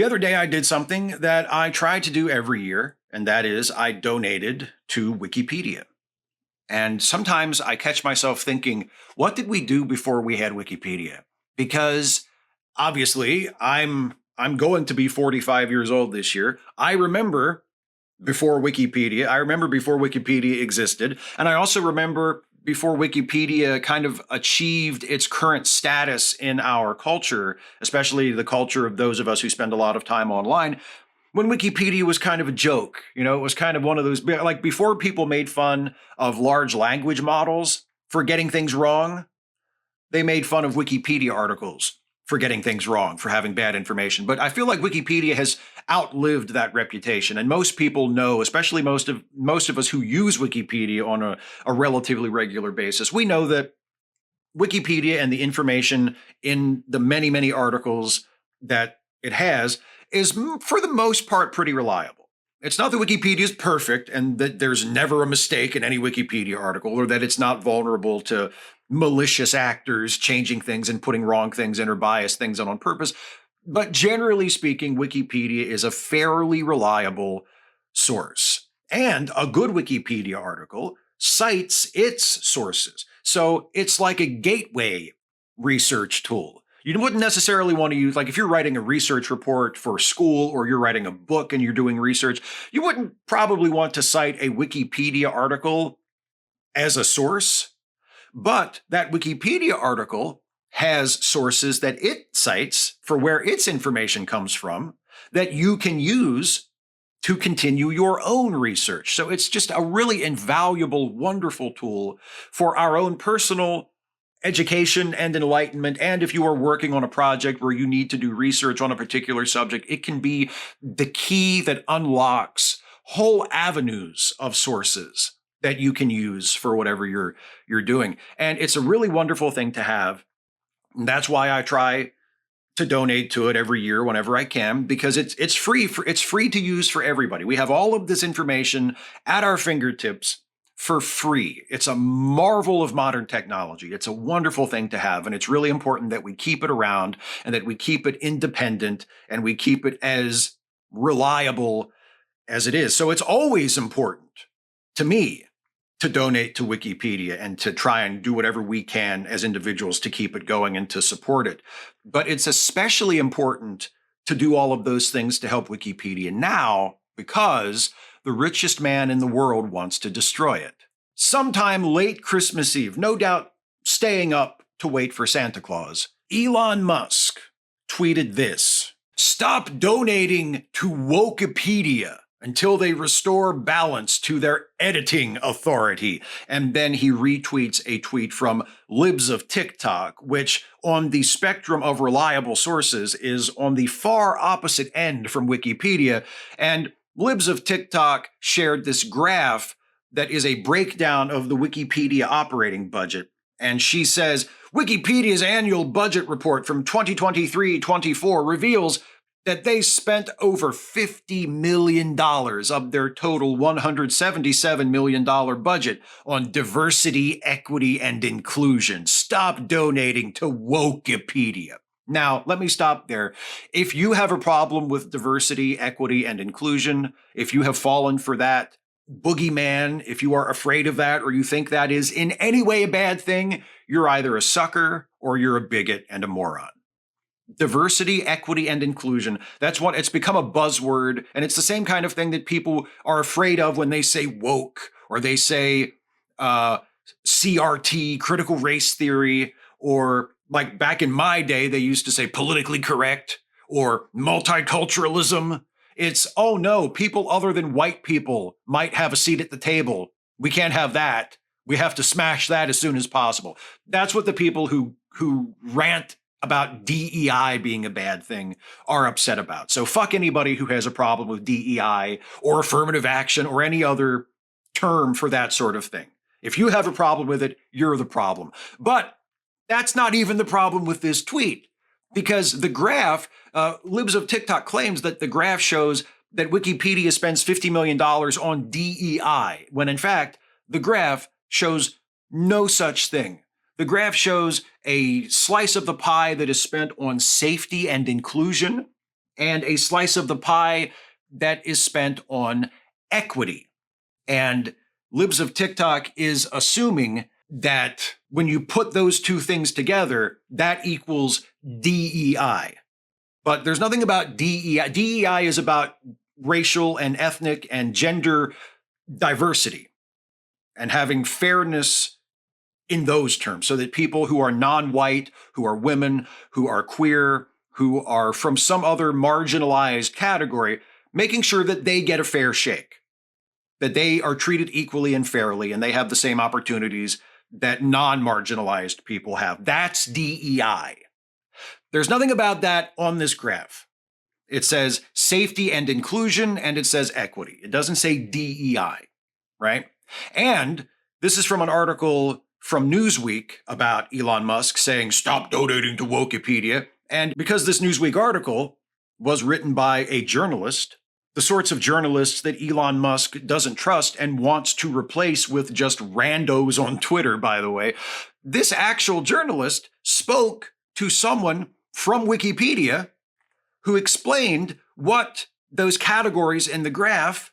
The other day, I did something that I try to do every year, and that is I donated to Wikipedia. And sometimes I catch myself thinking, what did we do before we had Wikipedia? Because obviously, I'm going to be 45 years old this year. I remember before Wikipedia. I remember before Wikipedia existed. And I also remember before Wikipedia kind of achieved its current status in our culture, especially the culture of those of us who spend a lot of time online, when Wikipedia was kind of a joke. You know, it was kind of one of those, like before people made fun of large language models for getting things wrong, they made fun of Wikipedia articles for getting things wrong, for having bad information. But I feel like Wikipedia has outlived that reputation. And most people know, especially most of us who use Wikipedia on a relatively regular basis, we know that Wikipedia and the information in the many, many articles that it has is, for the most part, pretty reliable. It's not that Wikipedia is perfect and that there's never a mistake in any Wikipedia article, or that it's not vulnerable to malicious actors changing things and putting wrong things in or biased things on purpose. But generally speaking, Wikipedia is a fairly reliable source. And a good Wikipedia article cites its sources. So it's like a gateway research tool. You wouldn't necessarily want to use, like if you're writing a research report for school or you're writing a book and you're doing research, you wouldn't probably want to cite a Wikipedia article as a source. But that Wikipedia article has sources that it cites for where its information comes from that you can use to continue your own research. So it's just a really invaluable, wonderful tool for our own personal education and enlightenment. And if you are working on a project where you need to do research on a particular subject, it can be the key that unlocks whole avenues of sources that you can use for whatever you're doing. And it's a really wonderful thing to have. And that's why I try to donate to it every year whenever I can, because it's free to use for everybody. We have all of this information at our fingertips for free. It's a marvel of modern technology. It's a wonderful thing to have, and it's really important that we keep it around and that we keep it independent and we keep it as reliable as it is. So it's always important to me to donate to Wikipedia and to try and do whatever we can as individuals to keep it going and to support it. But it's especially important to do all of those things to help Wikipedia now because the richest man in the world wants to destroy it. Sometime late Christmas Eve, no doubt staying up to wait for Santa Claus, Elon Musk tweeted this: "Stop donating to Wikipedia until they restore balance to their editing authority." And then he retweets a tweet from Libs of TikTok, which on the spectrum of reliable sources is on the far opposite end from Wikipedia. And Libs of TikTok shared this graph that is a breakdown of the Wikipedia operating budget. And she says, Wikipedia's annual budget report from 2023-24 reveals that they spent over $50 million of their total $177 million budget on diversity, equity, and inclusion. Stop donating to Wikipedia. Now, let me stop there. If you have a problem with diversity, equity, and inclusion, if you have fallen for that boogeyman, if you are afraid of that, or you think that is in any way a bad thing, you're either a sucker or you're a bigot and a moron. Diversity, equity, and inclusion. That's what it's become, a buzzword. And it's the same kind of thing that people are afraid of when they say woke or they say CRT, critical race theory, or like back in my day, they used to say politically correct or multiculturalism. It's, oh no, people other than white people might have a seat at the table. We can't have that. We have to smash that as soon as possible. That's what the people who rant about DEI being a bad thing are upset about. So fuck anybody who has a problem with DEI or affirmative action or any other term for that sort of thing. If you have a problem with it, you're the problem. But that's not even the problem with this tweet, because the graph, Libs of TikTok claims that the graph shows that Wikipedia spends $50 million on DEI, when in fact, the graph shows no such thing. The graph shows a slice of the pie that is spent on safety and inclusion, and a slice of the pie that is spent on equity. And Libs of TikTok is assuming that when you put those two things together, that equals DEI. But there's nothing about DEI. DEI is about racial and ethnic and gender diversity and having fairness in those terms so that people who are non-white, who are women, who are queer, who are from some other marginalized category, making sure that they get a fair shake, that they are treated equally and fairly, and they have the same opportunities that non-marginalized people have. That's DEI. There's nothing about that on this graph. It says safety and inclusion, and it says equity. It doesn't say DEI, right? And this is from an article from Newsweek about Elon Musk saying, stop donating to Wikipedia. And because this Newsweek article was written by a journalist, the sorts of journalists that Elon Musk doesn't trust and wants to replace with just randos on Twitter, by the way, this actual journalist spoke to someone from Wikipedia who explained what those categories in the graph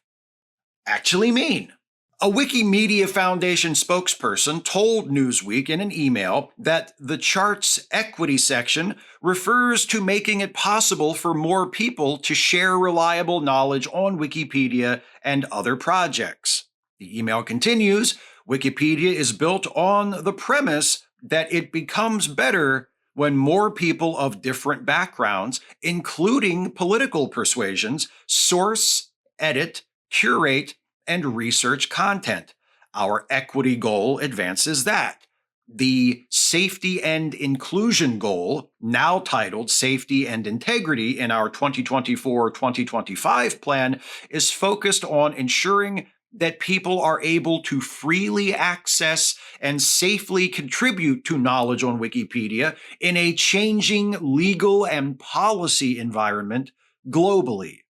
actually mean. A Wikimedia Foundation spokesperson told Newsweek in an email that the chart's equity section refers to making it possible for more people to share reliable knowledge on Wikipedia and other projects. The email continues, Wikipedia is built on the premise that it becomes better when more people of different backgrounds, including political persuasions, source, edit, curate, and research content. Our equity goal advances that. The safety and inclusion goal, now titled Safety and Integrity in our 2024-2025 plan, is focused on ensuring that people are able to freely access and safely contribute to knowledge on Wikipedia in a changing legal and policy environment globally.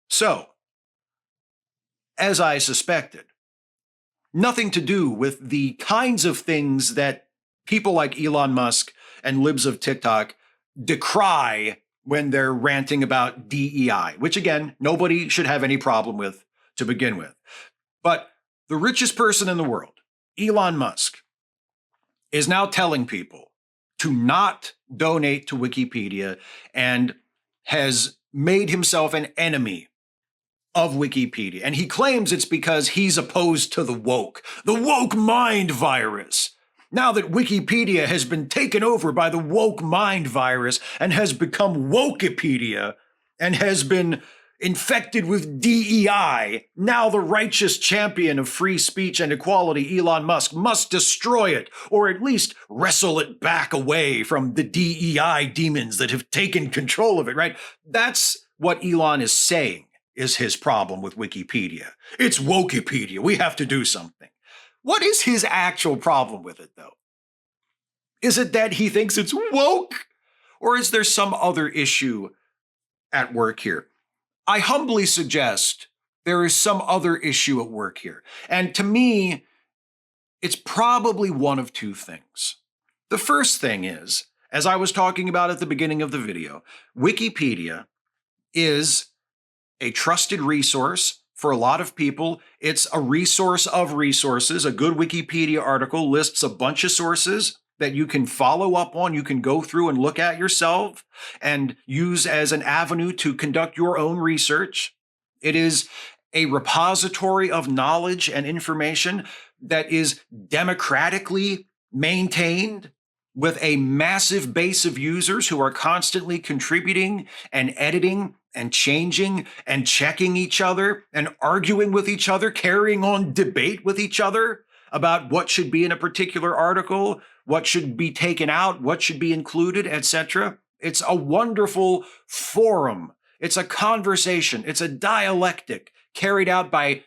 So, as I suspected, nothing to do with the kinds of things that people like Elon Musk and Libs of TikTok decry when they're ranting about DEI, which again, nobody should have any problem with to begin with. But the richest person in the world, Elon Musk, is now telling people to not donate to Wikipedia and has made himself an enemy of Wikipedia. And he claims it's because he's opposed to the woke mind virus. Now that Wikipedia has been taken over by the woke mind virus and has become Wokepedia and has been infected with DEI, now the righteous champion of free speech and equality, Elon Musk, must destroy it, or at least wrestle it back away from the DEI demons that have taken control of it, right? That's what Elon is saying is his problem with Wikipedia. It's Wokepedia. We have to do something. What is his actual problem with it, though? Is it that he thinks it's woke? Or is there some other issue at work here? I humbly suggest there is some other issue at work here. And to me, it's probably one of two things. The first thing is, as I was talking about at the beginning of the video, Wikipedia is a trusted resource for a lot of people. It's a resource of resources. A good Wikipedia article lists a bunch of sources that you can follow up on, you can go through and look at yourself and use as an avenue to conduct your own research. It is a repository of knowledge and information that is democratically maintained with a massive base of users who are constantly contributing and editing and changing and checking each other and arguing with each other, carrying on debate with each other about what should be in a particular article, what should be taken out, what should be included, etc. It's a wonderful forum. It's a conversation. It's a dialectic carried out by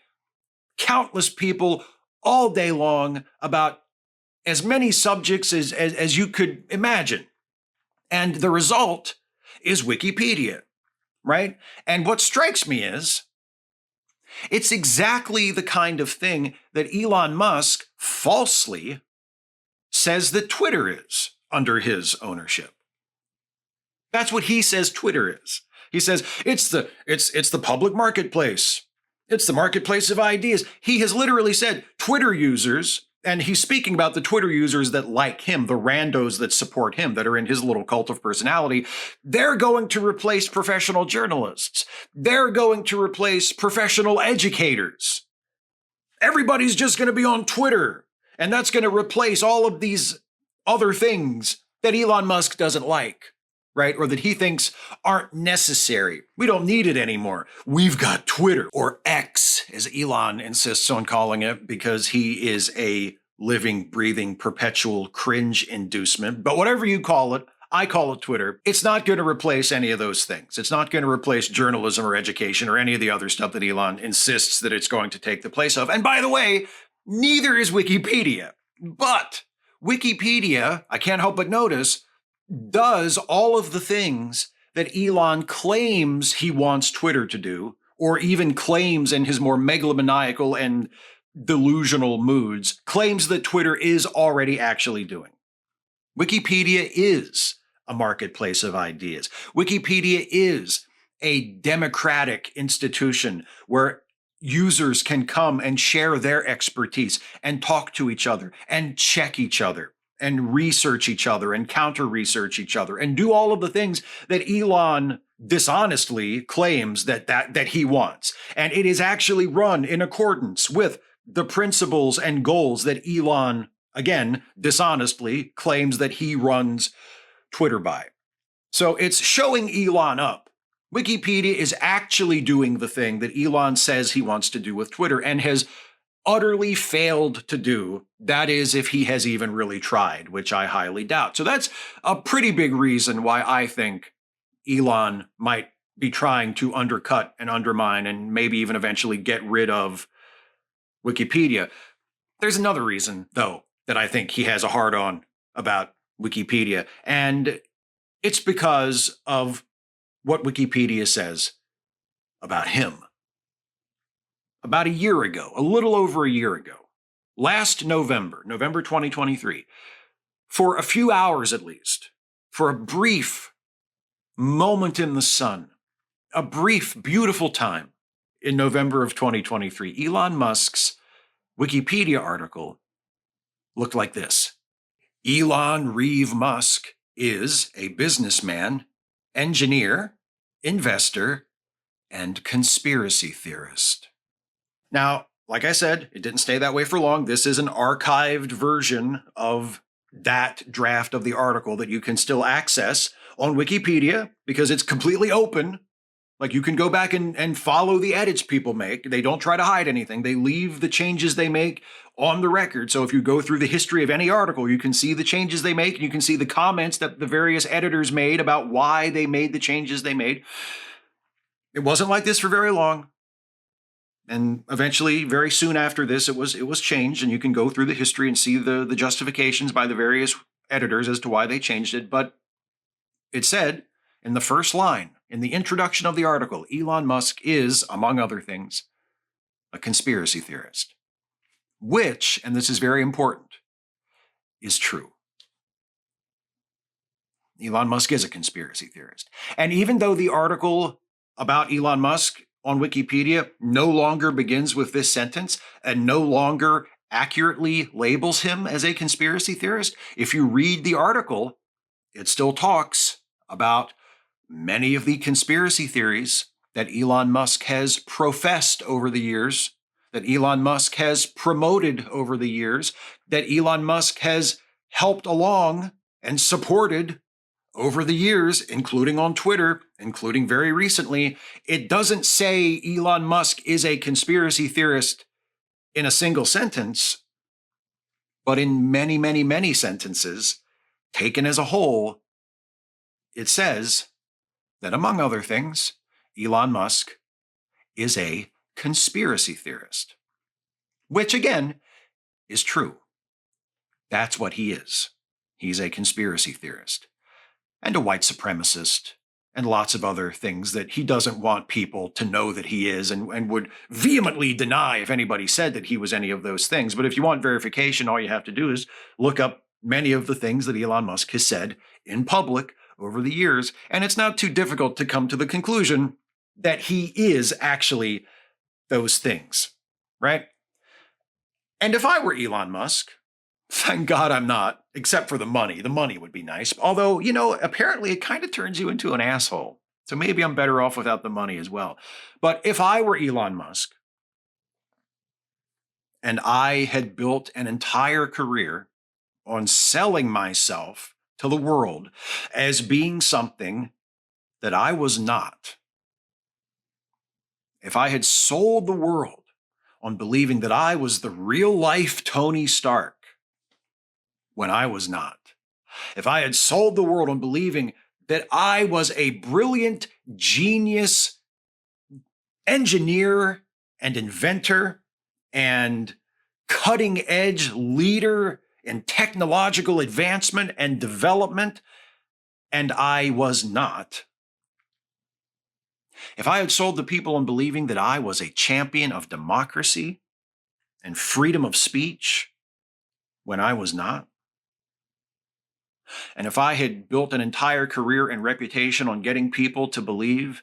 countless people all day long about as many subjects as you could imagine. And the result is Wikipedia, right? And what strikes me is it's exactly the kind of thing that Elon Musk falsely says that Twitter is under his ownership. That's what he says Twitter is. He says it's the public marketplace. It's the marketplace of ideas. He has literally said Twitter users, and he's speaking about the Twitter users that like him, the randos that support him, that are in his little cult of personality. They're going to replace professional journalists. They're going to replace professional educators. Everybody's just going to be on Twitter, and that's going to replace all of these other things that Elon Musk doesn't like, right? Or that he thinks aren't necessary. We don't need it anymore. We've got Twitter, or X, as Elon insists on calling it, because he is a living, breathing, perpetual cringe inducement. But whatever you call it, I call it Twitter. It's not going to replace any of those things. It's not going to replace journalism or education or any of the other stuff that Elon insists that it's going to take the place of. And by the way, neither is Wikipedia. But Wikipedia, I can't help but notice, does all of the things that Elon claims he wants Twitter to do, or even claims in his more megalomaniacal and delusional moods, claims that Twitter is already actually doing. Wikipedia is a marketplace of ideas. Wikipedia is a democratic institution where users can come and share their expertise and talk to each other and check each other and research each other and counter-research each other and do all of the things that Elon dishonestly claims that he wants. And it is actually run in accordance with the principles and goals that Elon, again, dishonestly claims that he runs Twitter by. So it's showing Elon up. Wikipedia is actually doing the thing that Elon says he wants to do with Twitter and has utterly failed to do. That is, if he has even really tried, which I highly doubt. So that's a pretty big reason why I think Elon might be trying to undercut and undermine and maybe even eventually get rid of Wikipedia. There's another reason, though, that I think he has a hard-on about Wikipedia, and it's because of what Wikipedia says about him. About a year ago, a little over a year ago, last November 2023, for a few hours at least, for a brief moment in the sun, a brief, beautiful time in November of 2023, Elon Musk's Wikipedia article looked like this. Elon Reeve Musk is a businessman, engineer, investor, and conspiracy theorist. Now, like I said, it didn't stay that way for long. This is an archived version of that draft of the article that you can still access on Wikipedia because it's completely open. Like, you can go back and follow the edits people make. They don't try to hide anything. They leave the changes they make on the record. So if you go through the history of any article, you can see the changes they make, and you can see the comments that the various editors made about why they made the changes they made. It wasn't like this for very long. And eventually, very soon after this, it was changed, and you can go through the history and see the justifications by the various editors as to why they changed it. But it said in the first line, in the introduction of the article, Elon Musk is, among other things, a conspiracy theorist, which, and this is very important, is true. Elon Musk is a conspiracy theorist. And even though the article about Elon Musk on Wikipedia no longer begins with this sentence and no longer accurately labels him as a conspiracy theorist, if you read the article, it still talks about many of the conspiracy theories that Elon Musk has professed over the years, that Elon Musk has promoted over the years, that Elon Musk has helped along and supported over the years, including on Twitter, including very recently. It doesn't say Elon Musk is a conspiracy theorist in a single sentence, but in many, many, many sentences, taken as a whole, it says that, among other things, Elon Musk is a conspiracy theorist, which, again, is true. That's what he is. He's a conspiracy theorist and a white supremacist and lots of other things that he doesn't want people to know that he is, and would vehemently deny if anybody said that he was any of those things. But if you want verification, all you have to do is look up many of the things that Elon Musk has said in public over the years, and it's not too difficult to come to the conclusion that he is actually those things, right? And if I were Elon Musk, thank God I'm not, except for the money. The money would be nice. Although, apparently it kind of turns you into an asshole. So maybe I'm better off without the money as well. But if I were Elon Musk and I had built an entire career on selling myself to the world as being something that I was not, if I had sold the world on believing that I was the real life Tony Stark when I was not, if I had sold the world on believing that I was a brilliant genius engineer and inventor and cutting edge leader in technological advancement and development, and I was not, if I had sold the people on believing that I was a champion of democracy and freedom of speech when I was not, and if I had built an entire career and reputation on getting people to believe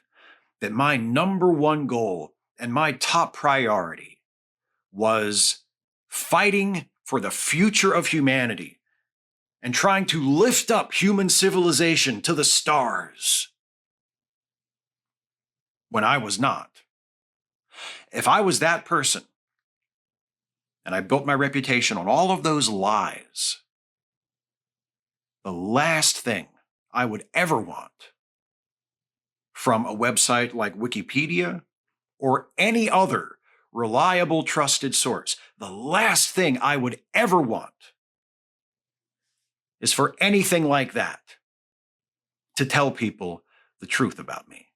that my number one goal and my top priority was fighting for the future of humanity and trying to lift up human civilization to the stars when I was not, if I was that person and I built my reputation on all of those lies, the last thing I would ever want from a website like Wikipedia or any other reliable, trusted source, the last thing I would ever want is for anything like that to tell people the truth about me.